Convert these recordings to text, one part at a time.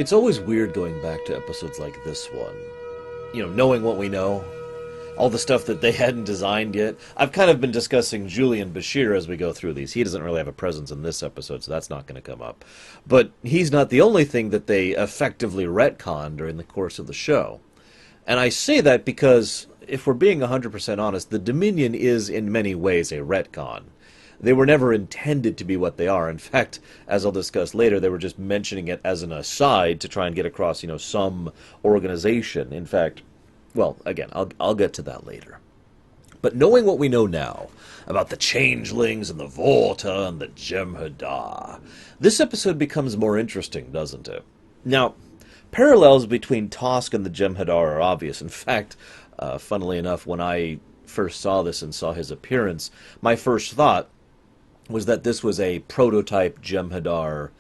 It's always weird going back to episodes like this one. You know, knowing what we know, all the stuff that they hadn't designed yet. I've kind of been discussing Julian Bashir as we go through these. He doesn't really have a presence in this episode, so that's not going to come up. But he's not the only thing that they effectively retconned during the course of the show. And I say that because, if we're being 100% honest, the Dominion is in many ways a retcon. They were never intended to be what they are. In fact, as I'll discuss later, they were just mentioning it as an aside to try and get across, some organization. In fact, well, again, I'll get to that later. But knowing what we know now about the Changelings and the Vorta and the Jem'Hadar, this episode becomes more interesting, doesn't it? Now, parallels between Tosk and the Jem'Hadar are obvious. In fact, funnily enough, when I first saw this and saw his appearance, my first thought was that this was a prototype Jem'Hadar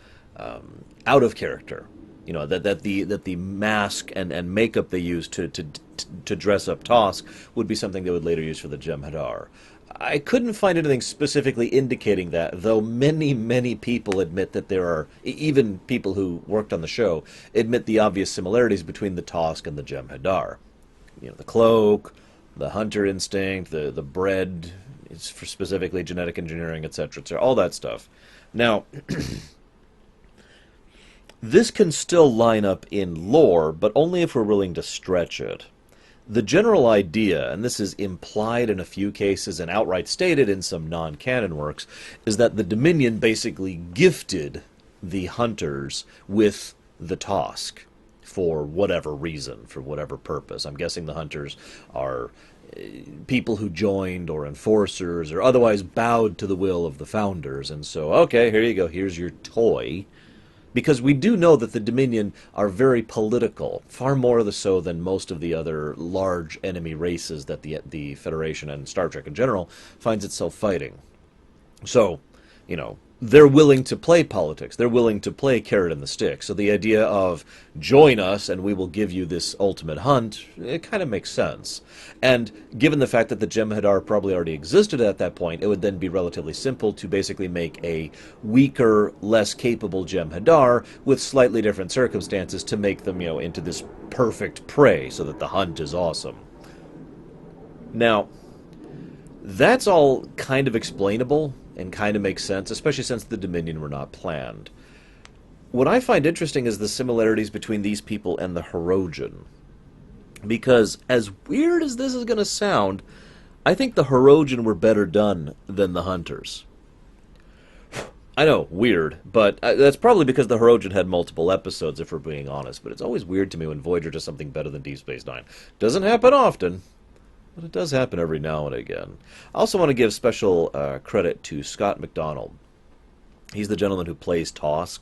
out of character. That the mask and makeup they used to dress up Tosk would be something they would later use for the Jem'Hadar. I couldn't find anything specifically indicating that, though many, many people admit that there are, even people who worked on the show, admit the obvious similarities between the Tosk and the Jem'Hadar. The cloak, the hunter instinct, the bread, it's for specifically genetic engineering, etc., all that stuff. Now, this can still line up in lore, but only if we're willing to stretch it. The general idea, and this is implied in a few cases and outright stated in some non-canon works, is that the Dominion basically gifted the hunters with the Tosk for whatever reason, for whatever purpose. I'm guessing the hunters are people who joined or enforcers or otherwise bowed to the will of the founders. And so, okay, here you go, here's your toy. Because we do know that the Dominion are very political, far more so than most of the other large enemy races that the Federation and Star Trek in general finds itself fighting. So, they're willing to play politics. They're willing to play carrot and the stick. So the idea of join us and we will give you this ultimate hunt, it kind of makes sense. And given the fact that the Jem'Hadar probably already existed at that point, it would then be relatively simple to basically make a weaker, less capable Jem'Hadar with slightly different circumstances to make them, into this perfect prey so that the hunt is awesome. Now, that's all kind of explainable and kind of makes sense, especially since the Dominion were not planned. What I find interesting is the similarities between these people and the Hirogen. Because, as weird as this is going to sound, I think the Hirogen were better done than the Hunters. I know, weird, but that's probably because the Hirogen had multiple episodes, if we're being honest, but it's always weird to me when Voyager does something better than Deep Space Nine. Doesn't happen often, but it does happen every now and again. I also want to give special credit to Scott McDonald. He's the gentleman who plays Tosk.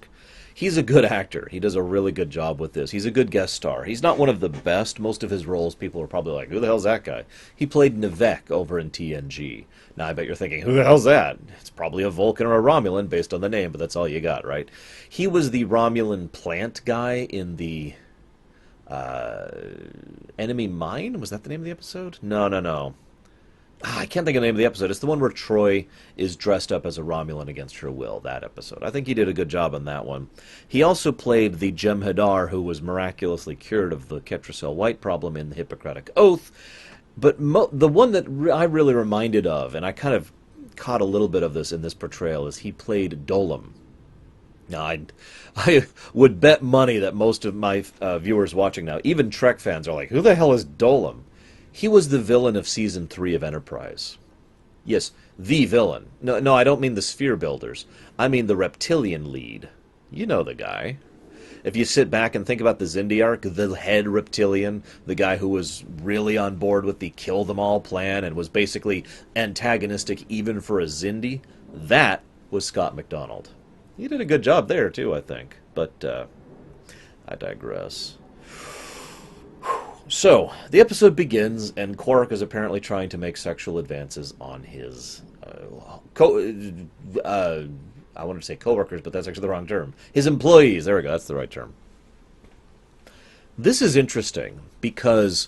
He's a good actor. He does a really good job with this. He's a good guest star. He's not one of the best. Most of his roles, people are probably like, who the hell's that guy? He played Nivek over in TNG. Now, I bet you're thinking, who the hell's that? It's probably a Vulcan or a Romulan based on the name, but that's all you got, right? He was the Romulan plant guy in the Enemy Mine? Was that the name of the episode? No. I can't think of the name of the episode. It's the one where Troy is dressed up as a Romulan against her will, that episode. I think he did a good job on that one. He also played the Jem'Hadar who was miraculously cured of the Ketracel White problem in the Hippocratic Oath. But the one that I really reminded of, and I kind of caught a little bit of this in this portrayal, is he played Dolam. Now, I would bet money that most of my viewers watching now, even Trek fans, are like, who the hell is Dolam? He was the villain of Season 3 of Enterprise. Yes, the villain. No, I don't mean the Sphere Builders. I mean the reptilian lead. You know the guy. If you sit back and think about the Zindiarch, the head reptilian, the guy who was really on board with the kill-them-all plan and was basically antagonistic even for a Zindi, that was Scott McDonald. He did a good job there, too, I think. But, I digress. So, the episode begins, and Quark is apparently trying to make sexual advances on his, I wanted to say coworkers, but that's actually the wrong term. His employees, there we go, that's the right term. This is interesting, because,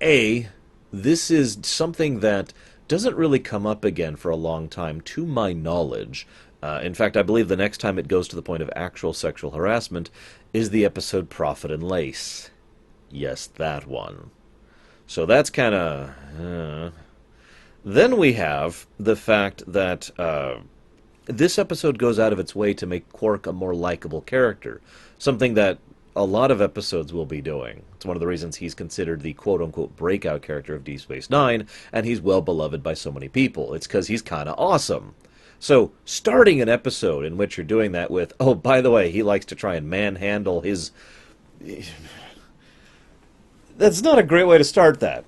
A, this is something that doesn't really come up again for a long time, to my knowledge, In fact, I believe the next time it goes to the point of actual sexual harassment is the episode Profit and Lace. Yes, that one. So that's kind of... Then we have the fact that this episode goes out of its way to make Quark a more likable character, something that a lot of episodes will be doing. It's one of the reasons he's considered the quote-unquote breakout character of Deep Space Nine, and he's well-beloved by so many people. It's because he's kind of awesome. So, starting an episode in which you're doing that with, oh, by the way, he likes to try and manhandle his... That's not a great way to start that.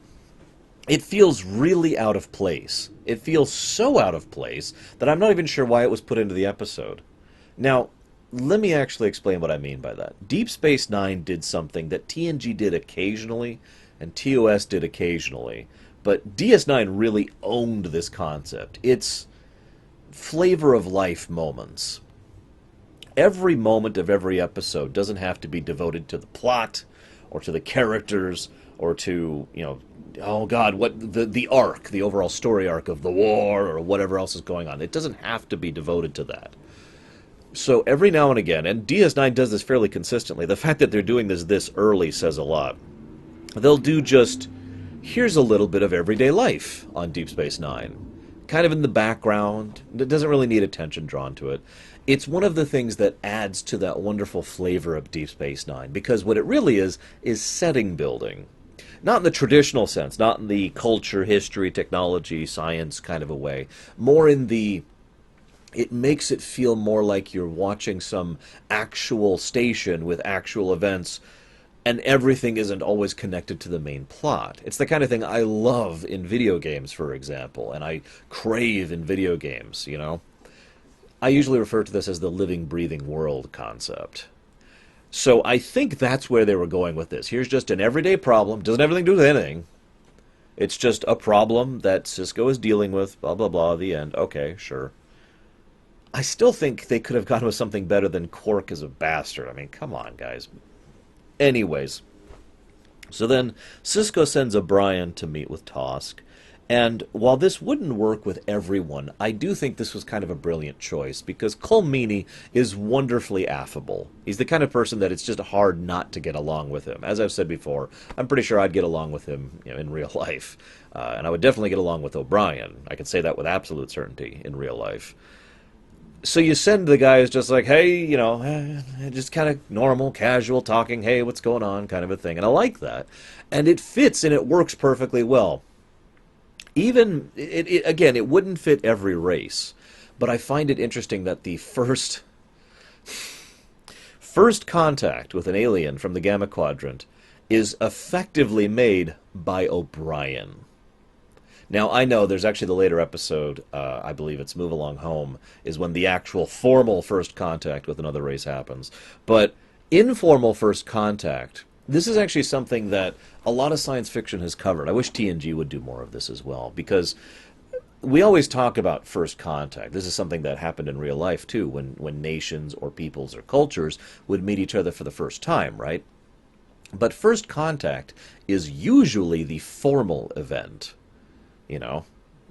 It feels really out of place. It feels so out of place that I'm not even sure why it was put into the episode. Now, let me actually explain what I mean by that. Deep Space Nine did something that TNG did occasionally, and TOS did occasionally, but DS9 really owned this concept. It's flavor of life moments. Every moment of every episode doesn't have to be devoted to the plot, or to the characters, or to, oh God, what the arc, the overall story arc of the war, or whatever else is going on. It doesn't have to be devoted to that. So every now and again, and DS9 does this fairly consistently, the fact that they're doing this early says a lot. They'll do just, here's a little bit of everyday life on Deep Space Nine. Kind of in the background. It doesn't really need attention drawn to it. It's one of the things that adds to that wonderful flavor of Deep Space Nine, because what it really is setting building. Not in the traditional sense, not in the culture, history, technology, science kind of a way. More in the... It makes it feel more like you're watching some actual station with actual events, and everything isn't always connected to the main plot. It's the kind of thing I love in video games, for example, and I crave in video games, I usually refer to this as the living, breathing world concept. So I think that's where they were going with this. Here's just an everyday problem, doesn't have anything to do with anything. It's just a problem that Sisko is dealing with, blah, blah, blah, the end. Okay, sure. I still think they could have gone with something better than Quark is a bastard. I mean, come on, guys. Anyways, so then Sisko sends O'Brien to meet with Tosk, and while this wouldn't work with everyone, I do think this was kind of a brilliant choice, because Cole Meany is wonderfully affable. He's the kind of person that it's just hard not to get along with him. As I've said before, I'm pretty sure I'd get along with him in real life, and I would definitely get along with O'Brien. I can say that with absolute certainty in real life. So you send the guy who's just like, hey, just kind of normal, casual talking, hey, what's going on, kind of a thing. And I like that. And it fits and it works perfectly well. Even, again, it wouldn't fit every race. But I find it interesting that the first contact with an alien from the Gamma Quadrant is effectively made by O'Brien. Now, I know there's actually the later episode, I believe it's Move Along Home, is when the actual formal first contact with another race happens. But informal first contact, this is actually something that a lot of science fiction has covered. I wish TNG would do more of this as well, because we always talk about first contact. This is something that happened in real life, too, when nations or peoples or cultures would meet each other for the first time, right? But first contact is usually the formal event.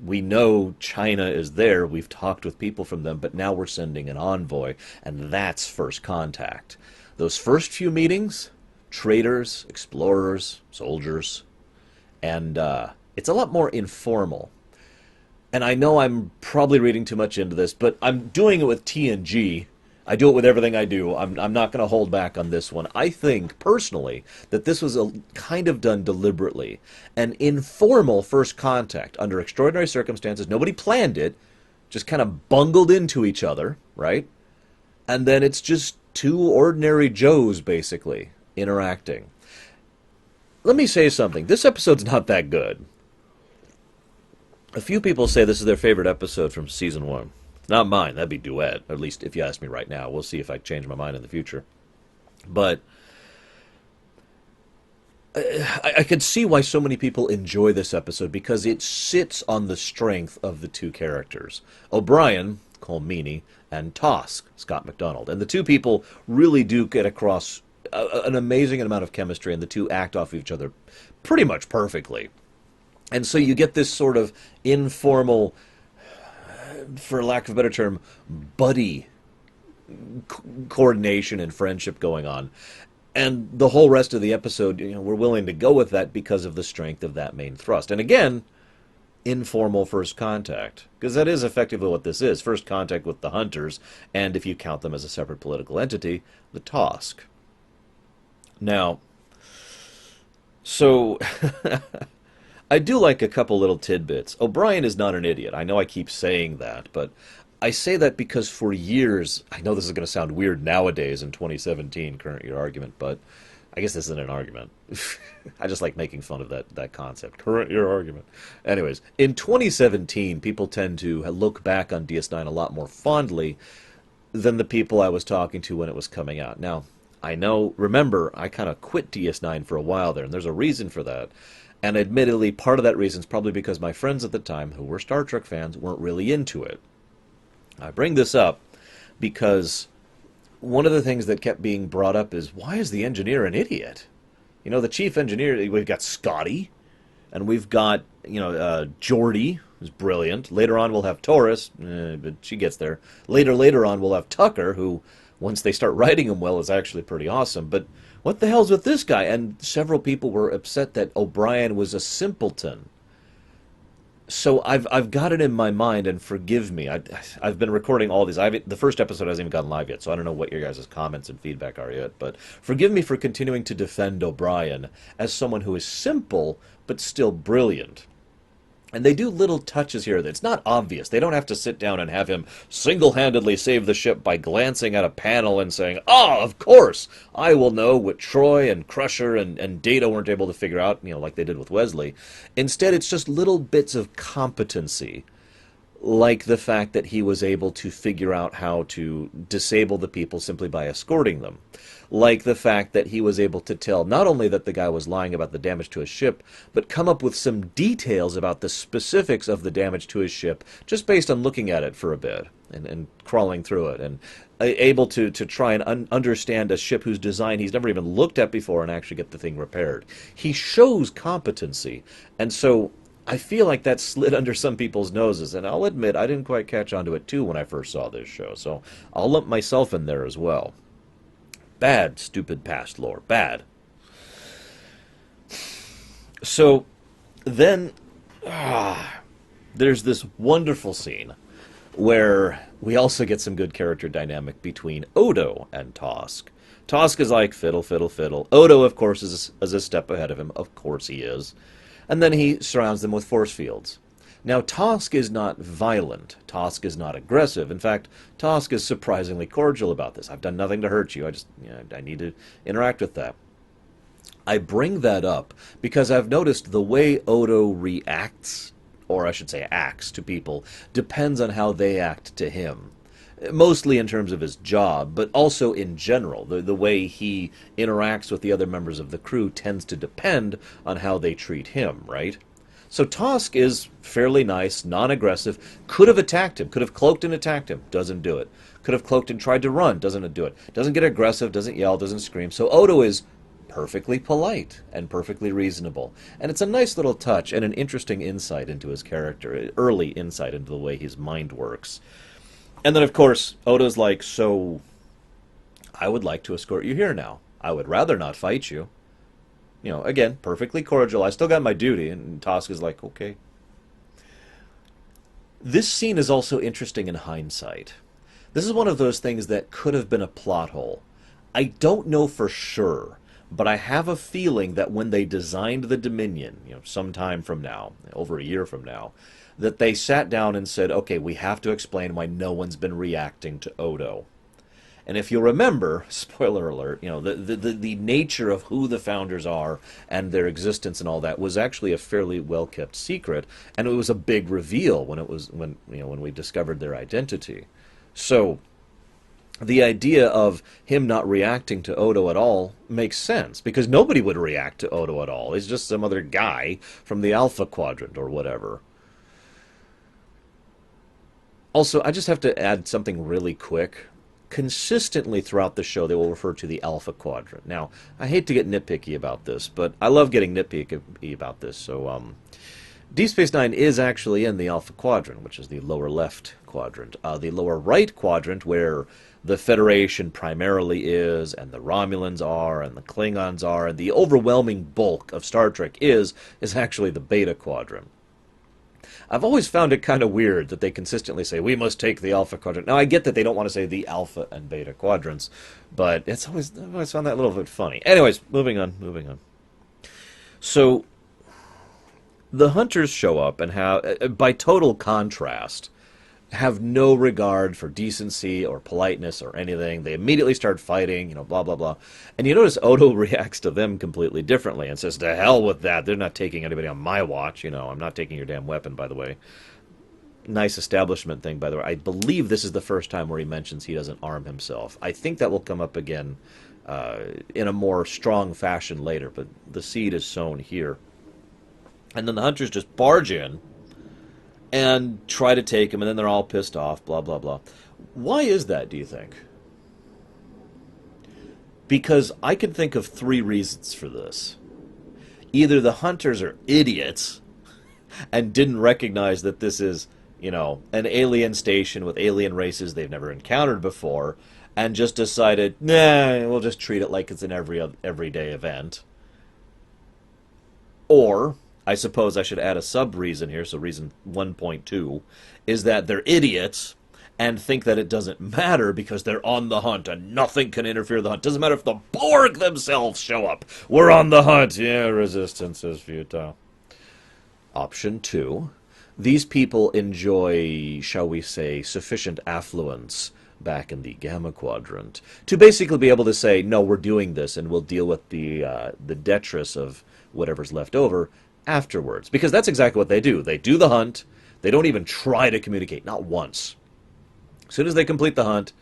We know China is there, we've talked with people from them, but now we're sending an envoy, and that's first contact. Those first few meetings, traders, explorers, soldiers, and it's a lot more informal. And I know I'm probably reading too much into this, but I'm doing it with TNG. I do it with everything I do. I'm not going to hold back on this one. I think, personally, that this was kind of done deliberately. An informal first contact under extraordinary circumstances. Nobody planned it. Just kind of bungled into each other, right? And then it's just two ordinary Joes, basically, interacting. Let me say something. This episode's not that good. A few people say this is their favorite episode from Season 1. Not mine, that'd be Duet, at least if you ask me right now. We'll see if I change my mind in the future. But I could see why so many people enjoy this episode, because it sits on the strength of the two characters. O'Brien, Cole Meany, and Tosk, Scott McDonald. And the two people really do get across an amazing amount of chemistry, and the two act off each other pretty much perfectly. And so you get this sort of informal... for lack of a better term, buddy coordination and friendship going on. And the whole rest of the episode, we're willing to go with that because of the strength of that main thrust. And again, informal first contact, because that is effectively what this is. First contact with the hunters, and if you count them as a separate political entity, the Tosk. Now, so I do like a couple little tidbits. O'Brien is not an idiot. I know I keep saying that, but I say that because for years, I know this is going to sound weird nowadays in 2017, current year argument, but I guess this isn't an argument. I just like making fun of that concept. Current year argument. Anyways, in 2017, people tend to look back on DS9 a lot more fondly than the people I was talking to when it was coming out. Now, I know, remember, I kind of quit DS9 for a while there, and there's a reason for that. And admittedly, part of that reason is probably because my friends at the time, who were Star Trek fans, weren't really into it. I bring this up because one of the things that kept being brought up is, why is the engineer an idiot? The chief engineer, we've got Scotty, and we've got, Geordi, who's brilliant. Later on we'll have Taurus, but she gets there. Later on we'll have Tucker, who, once they start writing him well, is actually pretty awesome. But what the hell's with this guy? And several people were upset that O'Brien was a simpleton. So I've got it in my mind, and forgive me. I've been recording all these. The first episode hasn't even gone live yet, so I don't know what your guys' comments and feedback are yet. But forgive me for continuing to defend O'Brien as someone who is simple but still brilliant. And they do little touches here that's not obvious. They don't have to sit down and have him single-handedly save the ship by glancing at a panel and saying, of course, I will know what Troy and Crusher and Data weren't able to figure out, like they did with Wesley. Instead, it's just little bits of competency, like the fact that he was able to figure out how to disable the people simply by escorting them. Like the fact that he was able to tell not only that the guy was lying about the damage to his ship, but come up with some details about the specifics of the damage to his ship, just based on looking at it for a bit and crawling through it, and able to try and understand a ship whose design he's never even looked at before and actually get the thing repaired. He shows competency, and so I feel like that slid under some people's noses, and I'll admit I didn't quite catch on to it too when I first saw this show, so I'll lump myself in there as well. Bad, stupid past lore. Bad. So, then, there's this wonderful scene where we also get some good character dynamic between Odo and Tosk. Tosk is like, fiddle, fiddle, fiddle. Odo, of course, is a step ahead of him. Of course he is. And then he surrounds them with force fields. Now, Tosk is not violent. Tosk is not aggressive. In fact, Tosk is surprisingly cordial about this. I've done nothing to hurt you. I need to interact with that. I bring that up because I've noticed the way Odo reacts, or I should say acts, to people depends on how they act to him. Mostly in terms of his job, but also in general. The way he interacts with the other members of the crew tends to depend on how they treat him, right? So Tosk is fairly nice, non-aggressive, could have attacked him, could have cloaked and attacked him, doesn't do it. Could have cloaked and tried to run, doesn't do it. Doesn't get aggressive, doesn't yell, doesn't scream. So Odo is perfectly polite and perfectly reasonable. And it's a nice little touch and an interesting insight into his character, early insight into the way his mind works. And then, of course, Odo's like, so I would like to escort you here now. I would rather not fight you. Again, perfectly cordial. I still got my duty. And Tosk is like, okay. This scene is also interesting in hindsight. This is one of those things that could have been a plot hole. I don't know for sure, but I have a feeling that when they designed the Dominion, sometime from now, over a year from now, that they sat down and said, okay, we have to explain why no one's been reacting to Odo. And if you'll remember, spoiler alert, the nature of who the Founders are and their existence and all that was actually a fairly well-kept secret, and it was a big reveal when we discovered their identity. So the idea of him not reacting to Odo at all makes sense, because nobody would react to Odo at all. He's just some other guy from the Alpha Quadrant or whatever. Also, I just have to add something really quick. Consistently throughout the show, they will refer to the Alpha Quadrant. Now, I hate to get nitpicky about this, but I love getting nitpicky about this, so Deep Space Nine is actually in the Alpha Quadrant, which is the lower left quadrant. The lower right quadrant, where the Federation primarily is, and the Romulans are, and the Klingons are, and the overwhelming bulk of Star Trek is actually the Beta Quadrant. I've always found it kind of weird that they consistently say, we must take the Alpha Quadrant. Now, I get that they don't want to say the Alpha and Beta Quadrants, but I've always found that a little bit funny. Anyways, moving on. So, the Hunters show up and have, by total contrast, have no regard for decency or politeness or anything. They immediately start fighting, blah, blah, blah. And you notice Odo reacts to them completely differently and says, to hell with that. They're not taking anybody on my watch. I'm not taking your damn weapon, by the way. Nice establishment thing, by the way. I believe this is the first time where he mentions he doesn't arm himself. I think that will come up again in a more strong fashion later, but the seed is sown here. And then the Hunters just barge in and try to take him, and then they're all pissed off, blah, blah, blah. Why is that, do you think? Because I can think of 3 reasons for this. Either the Hunters are idiots and didn't recognize that this is, an alien station with alien races they've never encountered before, and just decided, nah, we'll just treat it like it's an everyday event. Or, I suppose I should add a sub-reason here, so reason 1.2, is that they're idiots and think that it doesn't matter because they're on the hunt and nothing can interfere with the hunt. Doesn't matter if the Borg themselves show up. We're on the hunt. Yeah, resistance is futile. Option 2, these people enjoy, shall we say, sufficient affluence back in the Gamma Quadrant to basically be able to say, no, we're doing this and we'll deal with the detritus of whatever's left over afterwards. Because that's exactly what they do. They do the hunt. They don't even try to communicate, not once. As soon as they complete the hunt,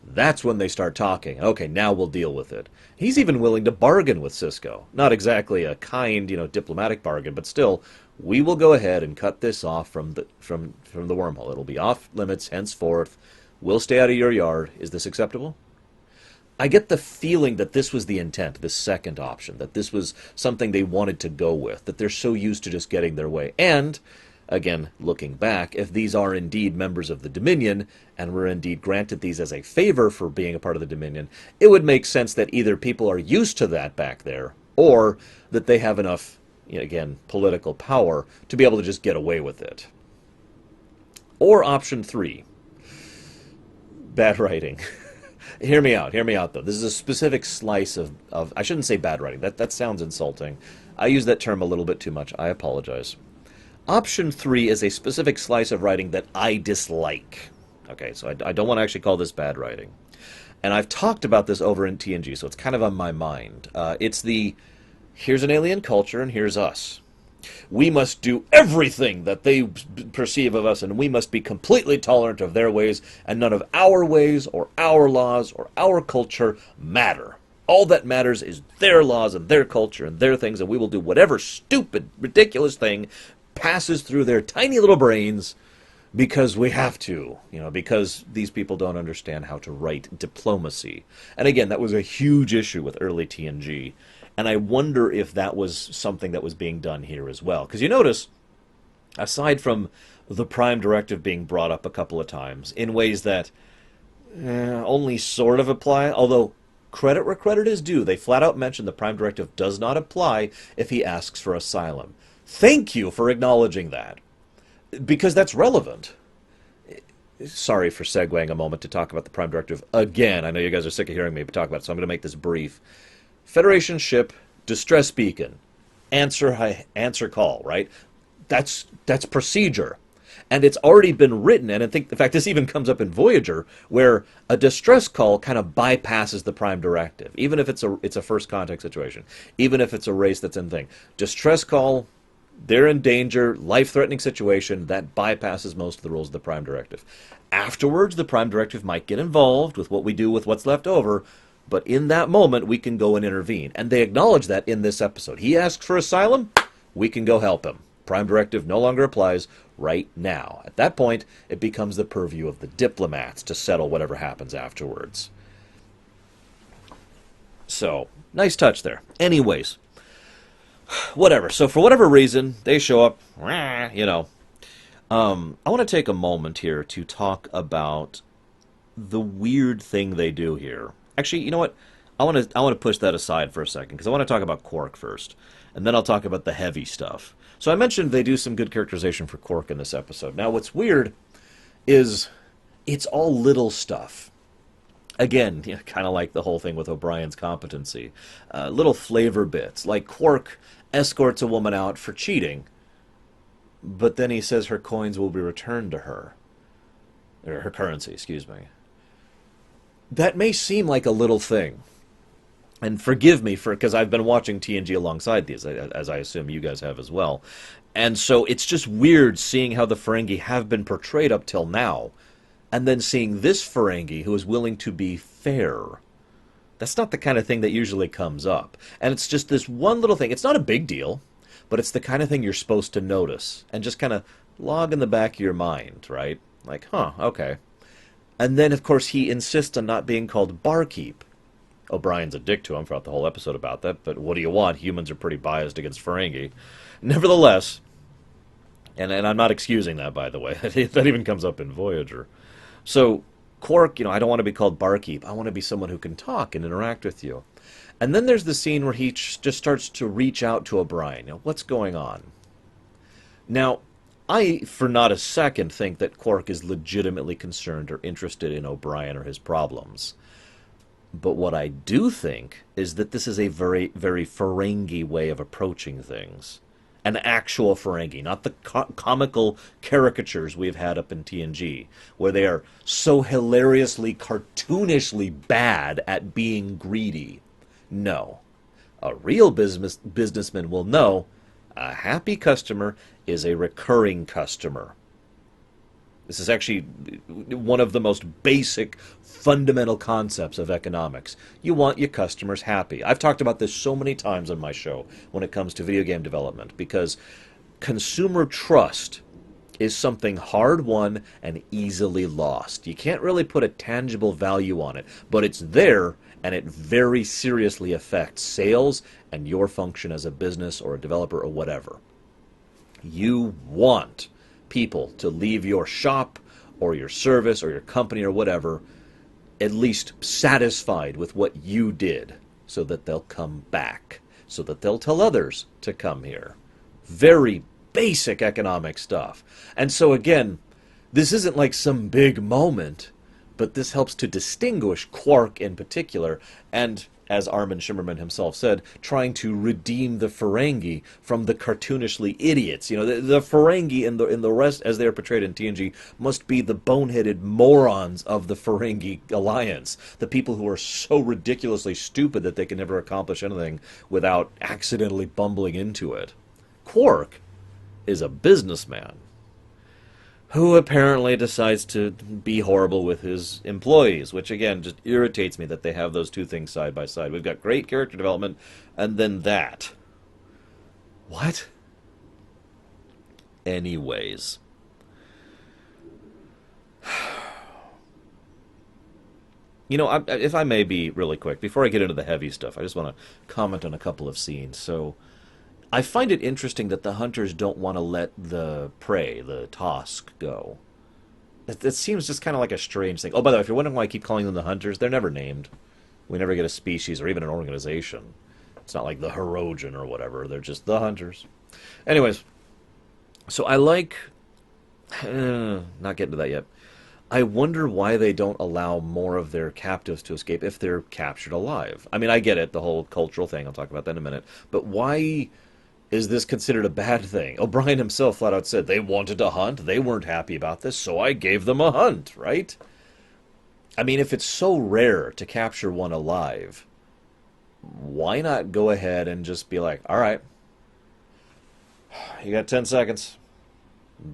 that's when they start talking. Okay, now we'll deal with it. He's even willing to bargain with Sisko. Not exactly a kind, diplomatic bargain, but still, we will go ahead and cut this off from the wormhole. It'll be off limits henceforth. We'll stay out of your yard. Is this acceptable? I get the feeling that this was the intent, this second option, that this was something they wanted to go with, that they're so used to just getting their way. And, again, looking back, if these are indeed members of the Dominion, and were indeed granted these as a favor for being a part of the Dominion, it would make sense that either people are used to that back there, or that they have enough, again, political power to be able to just get away with it. Or option 3, bad writing. Hear me out, though. This is a specific slice of I shouldn't say bad writing. That sounds insulting. I use that term a little bit too much. I apologize. Option 3 is a specific slice of writing that I dislike. Okay, so I don't want to actually call this bad writing. And I've talked about this over in TNG, so it's kind of on my mind. It's the, here's an alien culture and here's us. We must do everything that they perceive of us, and we must be completely tolerant of their ways, and none of our ways or our laws or our culture matter. All that matters is their laws and their culture and their things, and we will do whatever stupid, ridiculous thing passes through their tiny little brains because we have to, because these people don't understand how to write diplomacy. And again, that was a huge issue with early TNG. And I wonder if that was something that was being done here as well. Because you notice, aside from the Prime Directive being brought up a couple of times in ways that only sort of apply, although credit where credit is due, they flat out mention the Prime Directive does not apply if he asks for asylum. Thank you for acknowledging that, because that's relevant. Sorry for segueing a moment to talk about the Prime Directive again. I know you guys are sick of hearing me talk about it, so I'm going to make this brief. Federation ship, distress beacon, answer call, right? That's procedure. And it's already been written, and I think, in fact, this even comes up in Voyager, where a distress call kind of bypasses the Prime Directive, even if it's a first contact situation, even if it's a race that's in thing. Distress call, they're in danger, life-threatening situation, that bypasses most of the rules of the Prime Directive. Afterwards, the Prime Directive might get involved with what we do with what's left over, but in that moment, we can go and intervene. And they acknowledge that in this episode. He asks for asylum, we can go help him. Prime Directive no longer applies right now. At that point, it becomes the purview of the diplomats to settle whatever happens afterwards. So, nice touch there. Anyways, Whatever. So for whatever reason, they show up, you know. I want to take a moment here to talk about the weird thing they do here. Actually, you know what? I want to push that aside for a second because I want to talk about Quark first, and then I'll talk about the heavy stuff. So I mentioned they do some good characterization for Quark in this episode. Now, what's weird is it's all little stuff. Again, kind of like the whole thing with O'Brien's competency. Little flavor bits, like Quark escorts a woman out for cheating, but then he says her coins will be returned to her. Or her currency, excuse me. That may seem like a little thing. And forgive me for because I've been watching TNG alongside these, as I assume you guys have as well. And so it's just weird seeing how the Ferengi have been portrayed up till now, and then seeing this Ferengi who is willing to be fair. That's not the kind of thing that usually comes up. And it's just this one little thing. It's not a big deal, but it's the kind of thing you're supposed to notice and just kind of log in the back of your mind, right? Like, huh, okay. And then, of course, he insists on not being called barkeep. O'Brien's a dick to him throughout the whole episode about that, but what do you want? Humans are pretty biased against Ferengi. Nevertheless, and I'm not excusing that, by the way. That even comes up in Voyager. So, Quark, I don't want to be called barkeep. I want to be someone who can talk and interact with you. And then there's the scene where he just starts to reach out to O'Brien. What's going on? Now, I, for not a second, think that Quark is legitimately concerned or interested in O'Brien or his problems. But what I do think is that this is a very, very Ferengi way of approaching things. An actual Ferengi, not the comical caricatures we've had up in TNG, where they are so hilariously, cartoonishly bad at being greedy. No. A real businessman will know a happy customer is a recurring customer. This is actually one of the most basic, fundamental concepts of economics. You want your customers happy. I've talked about this so many times on my show when it comes to video game development, because consumer trust is something hard-won and easily lost. You can't really put a tangible value on it, but it's there, and it very seriously affects sales and your function as a business or a developer or whatever. You want people to leave your shop or your service or your company or whatever at least satisfied with what you did, so that they'll come back, so that they'll tell others to come here. Very basic economic stuff. And so again, this isn't like some big moment, but this helps to distinguish Quark in particular, and as Armin Shimmerman himself said, trying to redeem the Ferengi from the cartoonishly idiots. The Ferengi in the rest, as they are portrayed in TNG, must be the boneheaded morons of the Ferengi Alliance. The people who are so ridiculously stupid that they can never accomplish anything without accidentally bumbling into it. Quark is a businessman who apparently decides to be horrible with his employees, which, again, just irritates me that they have those two things side by side. We've got great character development, and then that. What? Anyways. If I may be really quick, before I get into the heavy stuff, I just want to comment on a couple of scenes. So, I find it interesting that the hunters don't want to let the prey, the Tosk, go. It seems just kind of like a strange thing. Oh, by the way, if you're wondering why I keep calling them the hunters, they're never named. We never get a species or even an organization. It's not like the Hirogen or whatever. They're just the hunters. Anyways, so I like... not getting to that yet. I wonder why they don't allow more of their captives to escape if they're captured alive. I mean, I get it, the whole cultural thing. I'll talk about that in a minute. But why is this considered a bad thing? O'Brien himself flat out said they wanted to hunt. They weren't happy about this, so I gave them a hunt, right? I mean, if it's so rare to capture one alive, why not go ahead and just be like, all right, you got 10 seconds.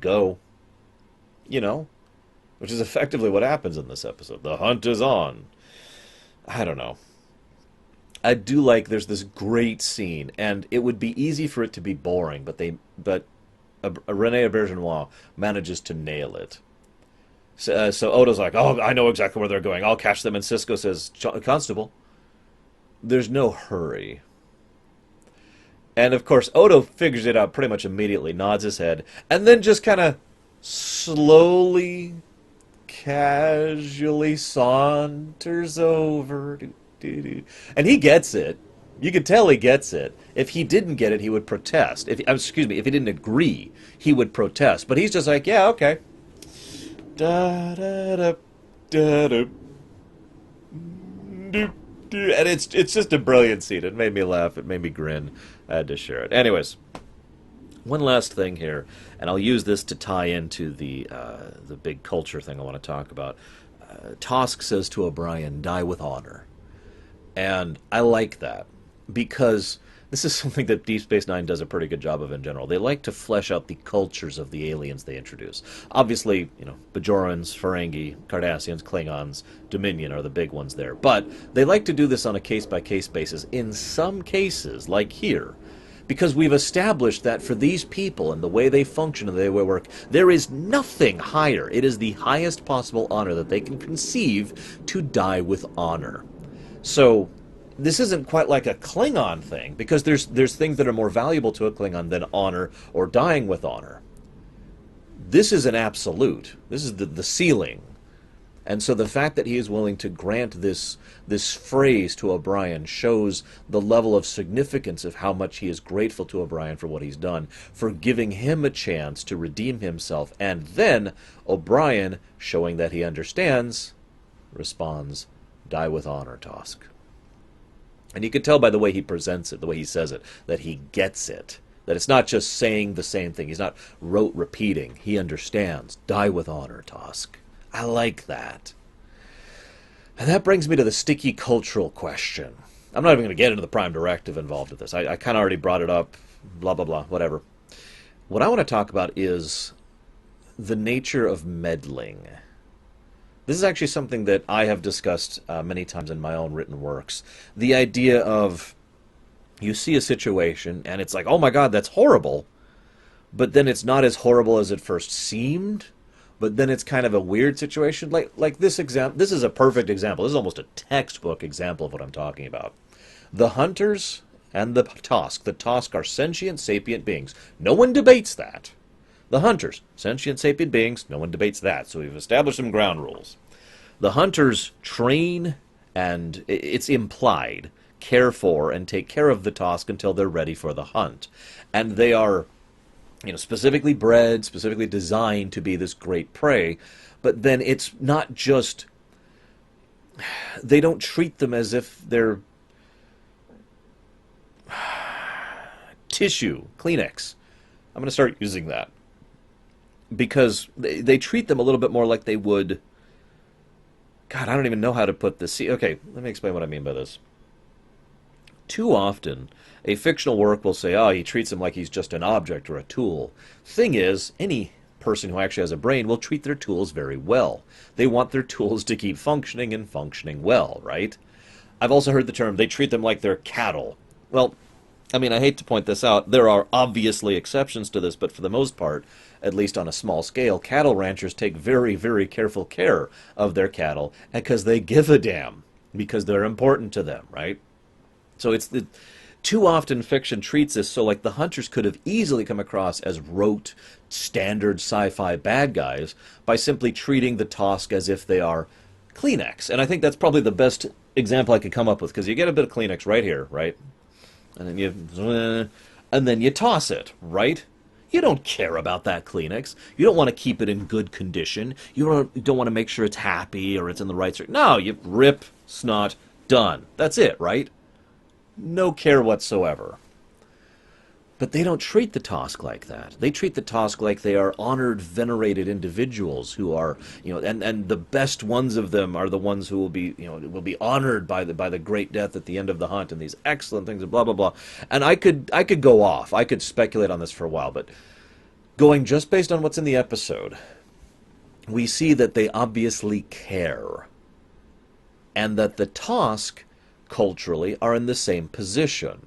Go. Which is effectively what happens in this episode. The hunt is on. I don't know. I do like there's this great scene, and it would be easy for it to be boring, but Rene Aubergenois manages to nail it. So Odo's like, oh, I know exactly where they're going. I'll catch them. And Sisko says, Constable, there's no hurry. And of course, Odo figures it out pretty much immediately, nods his head, and then just kind of slowly, casually saunters over. And he gets it. You can tell he gets it. If he didn't get it, he would protest. Excuse me, if he didn't agree, he would protest. But he's just like, yeah, okay. Da da da da da. And it's just a brilliant scene. It made me laugh. It made me grin. I had to share it. Anyways, one last thing here, and I'll use this to tie into the big culture thing I want to talk about. Tosk says to O'Brien, "Die with honor," and I like that because this is something that Deep Space Nine does a pretty good job of in general. They like to flesh out the cultures of the aliens they introduce. Obviously, Bajorans, Ferengi, Cardassians, Klingons, Dominion are the big ones there. But they like to do this on a case-by-case basis in some cases, like here, because we've established that for these people and the way they function and the way they work, there is nothing higher. It is the highest possible honor that they can conceive to die with honor. So this isn't quite like a Klingon thing, because there's things that are more valuable to a Klingon than honor or dying with honor. This is an absolute. This is the ceiling. And so the fact that he is willing to grant this phrase to O'Brien shows the level of significance of how much he is grateful to O'Brien for what he's done, for giving him a chance to redeem himself. And then O'Brien, showing that he understands, responds, "Die with honor, Tosk." And you can tell by the way he presents it, the way he says it, that he gets it. That it's not just saying the same thing. He's not rote repeating. He understands. Die with honor, Tosk. I like that. And that brings me to the sticky cultural question. I'm not even going to get into the prime directive involved with this. I kind of already brought it up. Blah, blah, blah. Whatever. What I want to talk about is the nature of meddling. This is actually something that I have discussed many times in my own written works. The idea of you see a situation and it's like, oh my God, that's horrible. But then it's not as horrible as it first seemed. But then it's kind of a weird situation. Like this example. This is a perfect example. This is almost a textbook example of what I'm talking about. The Hunters and the Tosk. The Tosk are sentient, sapient beings. No one debates that. The Hunters, sentient, sapient beings, no one debates that, so we've established some ground rules. The Hunters train, and it's implied, care for and take care of the Tosk until they're ready for the hunt. And they are, specifically bred, specifically designed to be this great prey, but then it's not just, they don't treat them as if they're tissue, Kleenex. I'm going to start using that. Because they treat them a little bit more like they would... God, I don't even know how to put this. See, okay, let me explain what I mean by this. Too often, a fictional work will say, oh, he treats him like he's just an object or a tool. Thing is, any person who actually has a brain will treat their tools very well. They want their tools to keep functioning and functioning well, right? I've also heard the term, they treat them like they're cattle. Well, I mean, I hate to point this out. There are obviously exceptions to this, but for the most part, at least on a small scale, cattle ranchers take very, very careful care of their cattle because they give a damn, because they're important to them, right? So too often fiction treats this so like the Hunters could have easily come across as rote, standard sci-fi bad guys by simply treating the Tosk as if they are Kleenex. And I think that's probably the best example I could come up with, because you get a bit of Kleenex right here, right? And then you toss it, right? You don't care about that Kleenex. You don't want to keep it in good condition. You don't want to make sure it's happy or it's in the right state. No, you rip, snot, done. That's it, right? No care whatsoever. But they don't treat the Tosk like that. They treat the Tosk like they are honored, venerated individuals who are, and the best ones of them are the ones who will be honored by the great death at the end of the hunt and these excellent things and blah blah blah. And I could go off. I could speculate on this for a while, but going just based on what's in the episode, we see that they obviously care, and that the Tosk culturally are in the same position.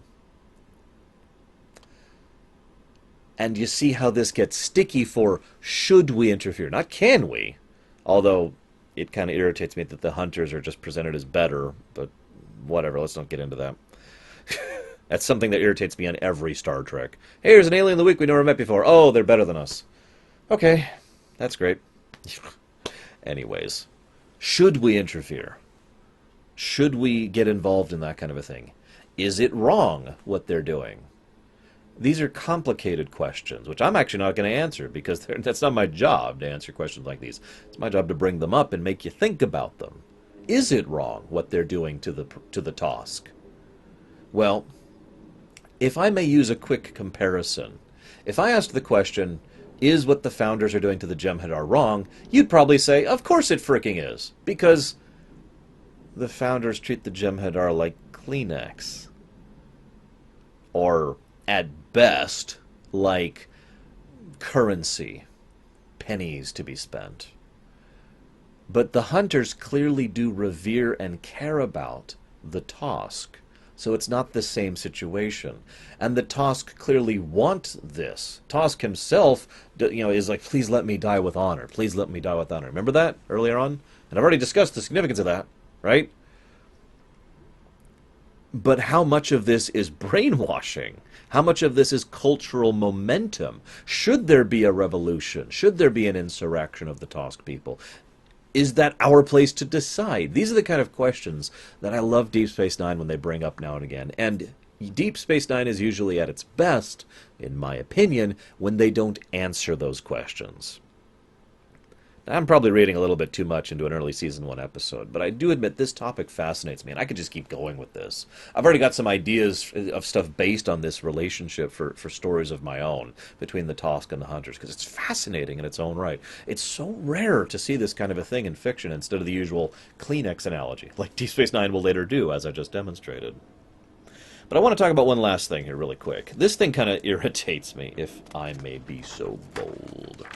And you see how this gets sticky for should we interfere? Not can we, although it kind of irritates me that the Hunters are just presented as better, but whatever, let's not get into that. That's something that irritates me on every Star Trek. Hey, here's an alien of the week we never met before. Oh, they're better than us. Okay, that's great. Anyways, should we interfere? Should we get involved in that kind of a thing? Is it wrong what they're doing? These are complicated questions, which I'm actually not going to answer because that's not my job to answer questions like these. It's my job to bring them up and make you think about them. Is it wrong what they're doing to the Tosk? Well, if I may use a quick comparison, if I asked the question, is what the founders are doing to the Jem'Hadar wrong, you'd probably say, of course it fricking is, because the founders treat the Jem'Hadar like Kleenex. Or, at best, like currency, pennies to be spent. But the Hunters clearly do revere and care about the Tosk. So it's not the same situation. And the Tosk clearly want this. Tosk himself, is like, please let me die with honor. Please let me die with honor. Remember that earlier on? And I've already discussed the significance of that, right? But how much of this is brainwashing? How much of this is cultural momentum? Should there be a revolution? Should there be an insurrection of the Tosk people? Is that our place to decide? These are the kind of questions that I love Deep Space Nine when they bring up now and again. And Deep Space Nine is usually at its best, in my opinion, when they don't answer those questions. Now, I'm probably reading a little bit too much into an early Season 1 episode, but I do admit this topic fascinates me, and I could just keep going with this. I've already got some ideas of stuff based on this relationship for stories of my own between the Tosk and the Hunters, because it's fascinating in its own right. It's so rare to see this kind of a thing in fiction instead of the usual Kleenex analogy, like Deep Space Nine will later do, as I just demonstrated. But I want to talk about one last thing here really quick. This thing kind of irritates me, if I may be so bold.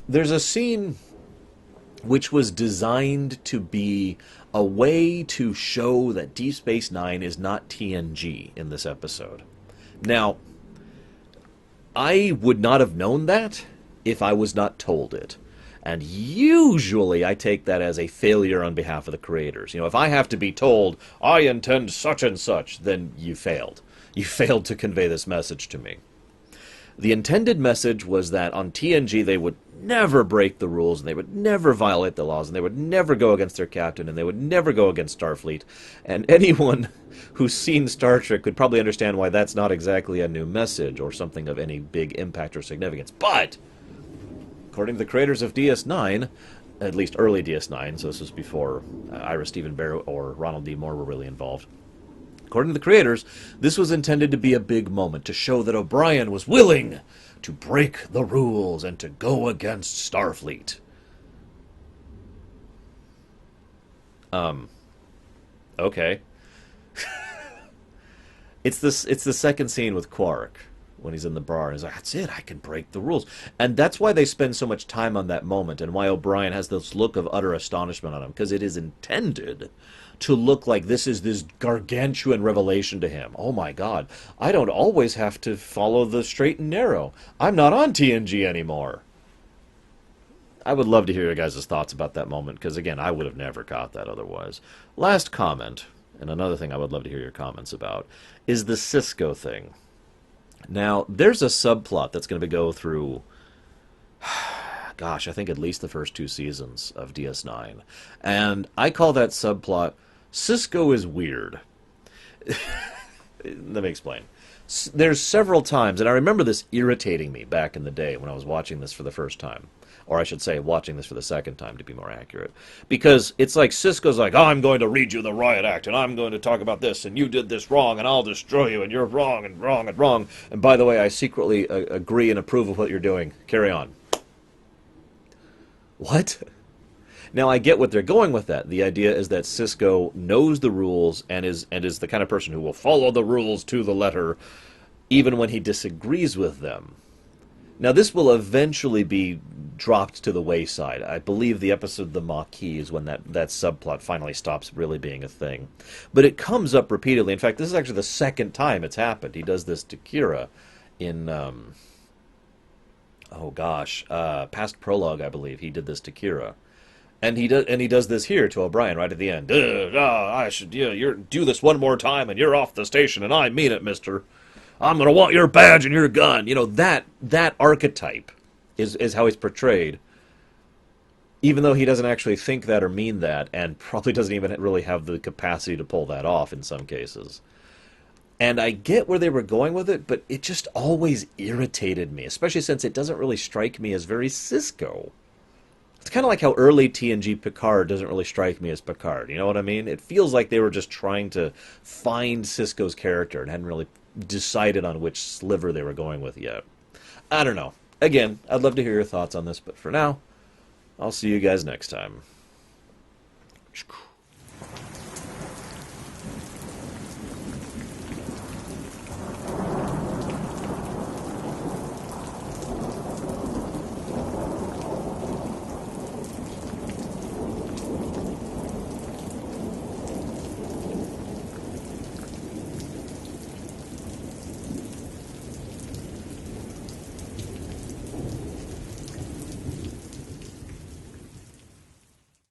There's a scene which was designed to be a way to show that Deep Space Nine is not TNG in this episode. Now, I would not have known that if I was not told it. And usually I take that as a failure on behalf of the creators. If I have to be told, I intend such and such, then you failed. You failed to convey this message to me. The intended message was that on TNG they would never break the rules, and they would never violate the laws, and they would never go against their captain, and they would never go against Starfleet. And anyone who's seen Star Trek could probably understand why that's not exactly a new message or something of any big impact or significance. But, according to the creators of DS9, at least early DS9, so this was before Ira Steven Behr or Ronald D. Moore were really involved, according to the creators, this was intended to be a big moment, to show that O'Brien was willing to break the rules and to go against Starfleet. Okay. It's the second scene with Quark when he's in the bar. He's like, that's it, I can break the rules. And that's why they spend so much time on that moment, and why O'Brien has this look of utter astonishment on him, because it is intended to look like this is this gargantuan revelation to him. Oh my God, I don't always have to follow the straight and narrow. I'm not on TNG anymore. I would love to hear your guys' thoughts about that moment, because again, I would have never caught that otherwise. Last comment, and another thing I would love to hear your comments about, is the Cisco thing. Now, there's a subplot that's going to go through, gosh, I think at least the first 2 seasons of DS9. And I call that subplot, Cisco is weird. Let me explain. There's several times, and I remember this irritating me back in the day when I was watching this for the first time. Or I should say, watching this for the second time, to be more accurate. Because it's like Cisco's like, oh, I'm going to read you the Riot Act, and I'm going to talk about this, and you did this wrong, and I'll destroy you, and you're wrong, and wrong, and wrong. And by the way, I secretly agree and approve of what you're doing. Carry on. What? Now, I get what they're going with that. The idea is that Cisco knows the rules and is the kind of person who will follow the rules to the letter, even when he disagrees with them. Now, this will eventually be dropped to the wayside. I believe the episode The Maquis is when that subplot finally stops really being a thing. But it comes up repeatedly. In fact, this is actually the second time it's happened. He does this to Kira in, past prologue, I believe. He did this to Kira. And he does this here to O'Brien right at the end. I should, you're do this one more time, and you're off the station, and I mean it, Mister. I'm gonna want your badge and your gun. That archetype is how he's portrayed, even though he doesn't actually think that or mean that, and probably doesn't even really have the capacity to pull that off in some cases. And I get where they were going with it, but it just always irritated me, especially since it doesn't really strike me as very Cisco. It's kind of like how early TNG Picard doesn't really strike me as Picard. You know what I mean? It feels like they were just trying to find Cisco's character and hadn't really decided on which sliver they were going with yet. I don't know. Again, I'd love to hear your thoughts on this, but for now, I'll see you guys next time.